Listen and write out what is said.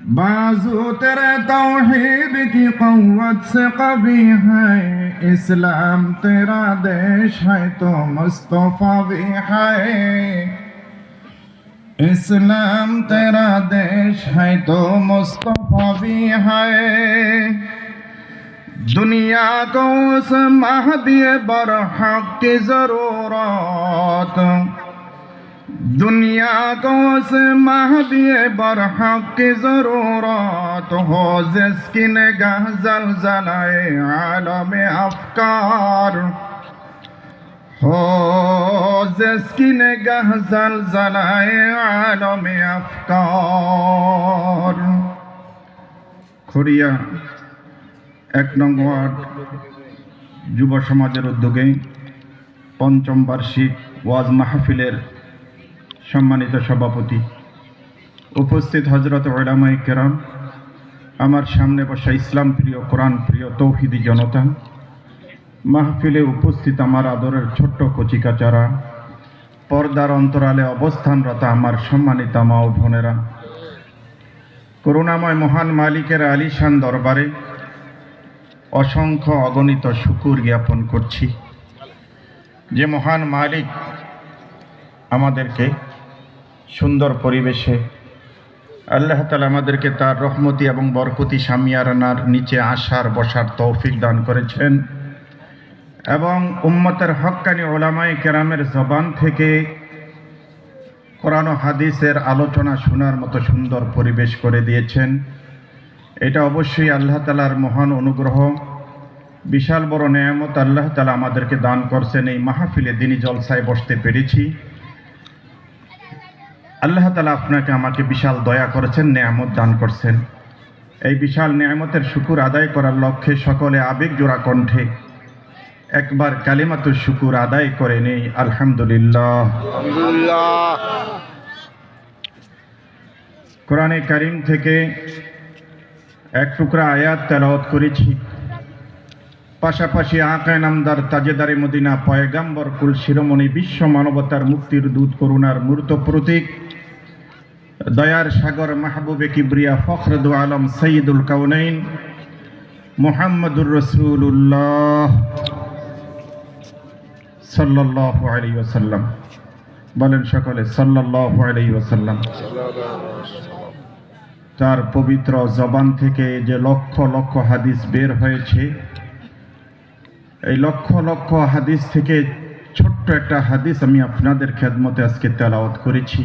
बाजू तेरे तौहीद की क़ुव्वत से कभी है, इस्लाम तेरा देश है तो मुस्तफ़ा भी है। इस्लाम तेरा देश है तो मुस्तफ़ा भी है। दुनिया को उस महदी बरहक की ज़रूरत, दुनिया को उस महदी बरहक की ज़रूरत हो, जिसकी निगाह ज़लज़लाए आलम अफ़कार हो, जिसकी निगाह ज़लज़लाए आलम अफ़कार। खड़िया 1 নং ওয়ার্ড যুব সমাজের উদ্যোগে পঞ্চম বার্ষিক ওয়াজ মাহফিলের সম্মানিত সভাপতি, উপস্থিত হযরত উলামায়ে কেরাম, আমার সামনে বসা ইসলাম প্রিয়, কোরআন প্রিয় তৌহিদি জনতা, মাহফিলে উপস্থিত আমার আদরের ছোট্ট কচিকাচারা, পর্দার অন্তরালে অবস্থানরত আমার সম্মানিত মা ও বোনেরা, করুণাময় মহান মালিকের আলিশান দরবারে অসংখ্য অগণিত শুকর জ্ঞাপন করছি যে মহান মালিক আমাদেরকে সুন্দর পরিবেশে আল্লাহ তাআলা আমাদেরকে তার রহমতি এবং বরকতি শামিয়ানার নিচে আসার বসার তৌফিক দান করেছেন এবং উম্মতের হক্কানি উলামায়ে কেরামের জবান থেকে কোরআন ও হাদিসের আলোচনা শোনার মতো সুন্দর পরিবেশ করে দিয়েছেন। এটা অবশ্যই আল্লাহ তাআলার মহান অনুগ্রহ, বিশাল বড় নেয়ামত আল্লাহ তাআলা আমাদেরকে দান করছেন। এই মাহফিলে দিনী জলসায় বসতে পেরেছি। আল্লাহ তাআলা আপনাকে আমাকে বিশাল দয়া করেছেন, নেয়ামত দান করছেন। এই বিশাল নেয়ামতের শুকর আদায় করার লক্ষ্যে সকলে আবেগ জোড়া কণ্ঠে একবার কালিমাতুশ শুকর আদায় করে নেই। আলহামদুলিল্লাহ। কোরআনে কারীম থেকে এক টুকরা আয়াত তেলাওয়াত করেছি, পাশাপাশি আকায়ে নামদার তাজেদারে মদিনা পয়গাম্বর কুল শিরোমণি বিশ্ব মানবতার মুক্তির দূত, করুণার মূর্ত প্রতীক, দয়ার সাগর মাহবুবে কিবরিয়া ফখর দু আলম সৈয়দুল কাউনাইন মুহাম্মদুর রাসূলুল্লাহ সাল্লাল্লাহু আলাইহি ওয়াসাল্লাম। বলেন সকলে সাল্লাল্লাহু আলাইহি ওয়াসাল্লাম। তার পবিত্র জবান থেকে যে লক্ষ লক্ষ হাদিস বের হয়েছে, এই লক্ষ লক্ষ হাদিস থেকে ছোট্ট একটা হাদিস আমি আপনাদের খেদমতে আজকে তেলাওয়াত করেছি।